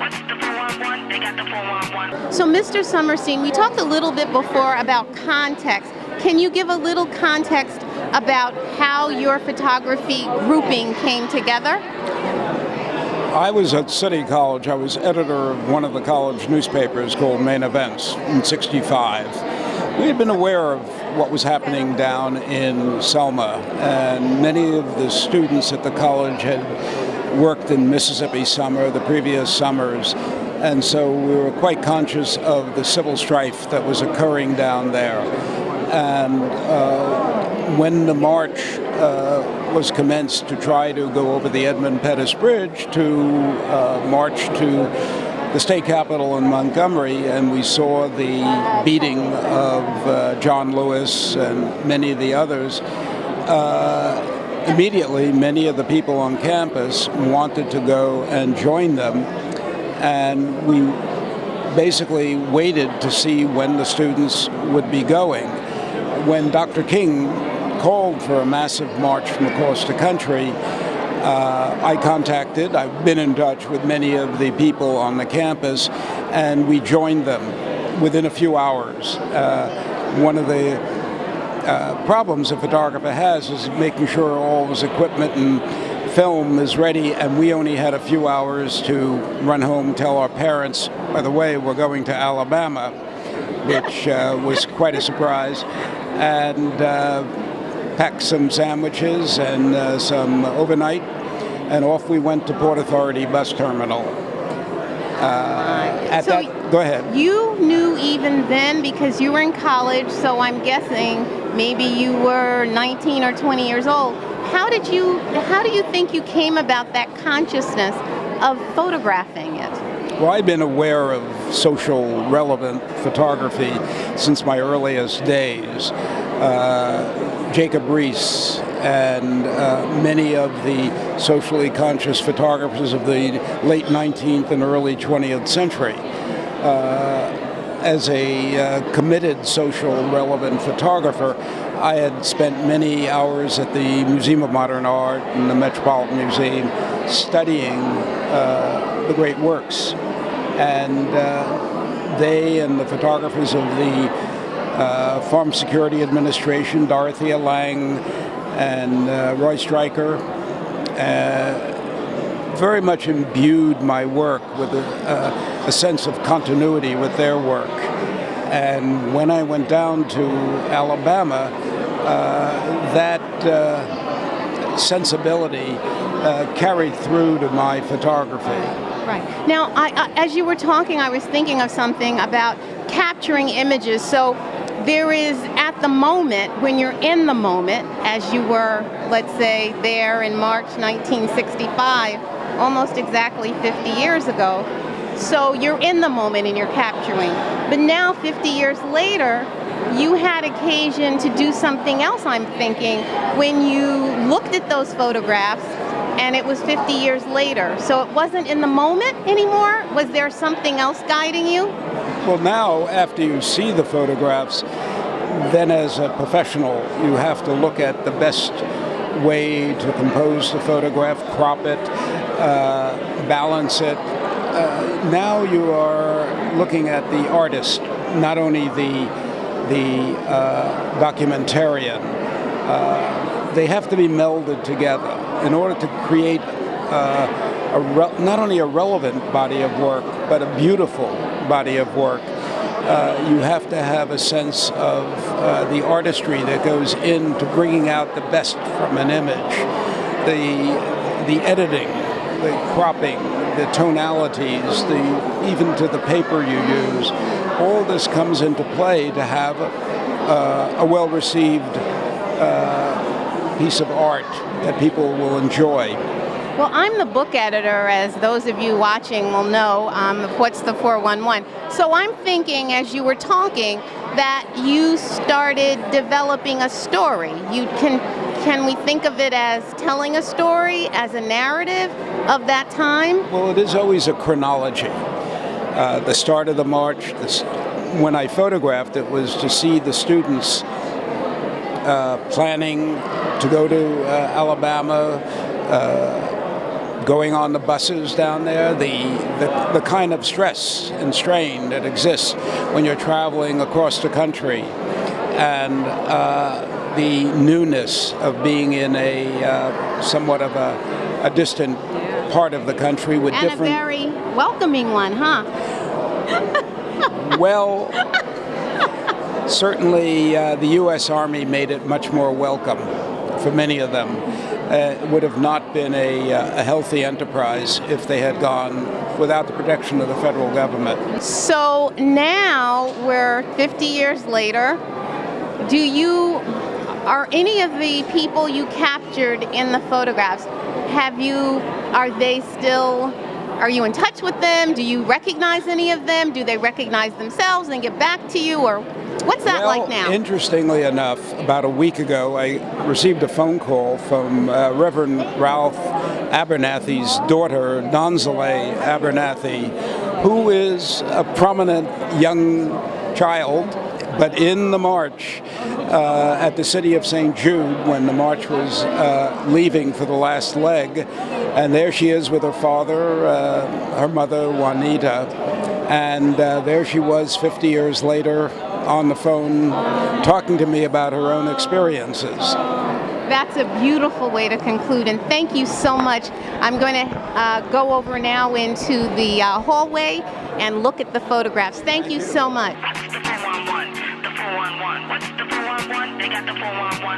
what's the 411? They got the 411. So, Mr. Somerstein, we talked a little bit before about context. Can you give a little context about how your photography grouping came together? I was at City College. I was editor of one of the college newspapers called Main Events in '65. We had been aware of what was happening down in Selma, and many of the students at the college had worked in Mississippi summer, the previous summers, and so we were quite conscious of the civil strife that was occurring down there. And when the march was commenced to try to go over the Edmund Pettus Bridge to march to the state capitol in Montgomery, and we saw the beating of John Lewis and many of the others, immediately many of the people on campus wanted to go and join them, and we basically waited to see when the students would be going. When Dr. King called for a massive march from across the country, I've been in touch with many of the people on the campus, and we joined them within a few hours. One of the problems a photographer has is making sure all of his equipment and film is ready, and we only had a few hours to run home, tell our parents, by the way, we're going to Alabama, which was quite a surprise, and packed some sandwiches and some overnight, and off we went to Port Authority bus terminal. Go ahead. You knew even then, because you were in college, so I'm guessing maybe you were 19 or 20 years old. How do you think you came about that consciousness of photographing it? Well, I've been aware of social relevant photography since my earliest days. Jacob Riis and many of the socially conscious photographers of the late 19th and early 20th century. As a committed social relevant photographer, I had spent many hours at the Museum of Modern Art and the Metropolitan Museum studying the great works. And they and the photographers of the Farm Security Administration, Dorothea Lange and Roy Stryker, very much imbued my work with a sense of continuity with their work. And when I went down to Alabama, that sensibility carried through to my photography. Right. Now, as you were talking, I was thinking of something about capturing images. So there is, at the moment, when you're in the moment, as you were, let's say, there in March 1965, almost exactly 50 years ago. So you're in the moment and you're capturing. But now, 50 years later, you had occasion to do something else, I'm thinking, when you looked at those photographs and it was 50 years later. So it wasn't in the moment anymore? Was there something else guiding you? Well, now, after you see the photographs, then as a professional, you have to look at the best way to compose the photograph, crop it, balance it. Now you are looking at the artist, not only the documentarian. They have to be melded together in order to create not only a relevant body of work, but a beautiful body of work. You have to have a sense of the artistry that goes into bringing out the best from an image, the editing, the cropping, the tonalities, even to the paper you use. All this comes into play to have a well-received piece of art that people will enjoy. Well, I'm the book editor, as those of you watching will know, of What's the 411. So I'm thinking, as you were talking, that you started developing a story. Can we think of it as telling a story, as a narrative of that time? Well, it is always a chronology. The start of the march, when I photographed it, was to see the students planning to go to Alabama, going on the buses down there, the kind of stress and strain that exists when you're traveling across the country, and the newness of being in a somewhat of a distant part of the country with and different... a very welcoming one, huh? Well, certainly the U.S. Army made it much more welcome for many of them. It would have not been a healthy enterprise if they had gone without the protection of the federal government. So now we're 50 years later. Are any of the people you captured in the photographs, are you in touch with them? Do you recognize any of them? Do they recognize themselves and get back to you? Or what's that like now? Interestingly enough, about a week ago, I received a phone call from Reverend Ralph Abernathy's daughter, Donzale Abernathy, who is a prominent young child, but in the march at the city of St. Jude when the march was leaving for the last leg. And there she is with her father, her mother, Juanita. And there she was 50 years later on the phone talking to me about her own experiences. That's a beautiful way to conclude, and thank you so much. I'm going to go over now into the hallway and look at the photographs. Thank you so much. What's the 411? The 411. What's the 411? They got the 411.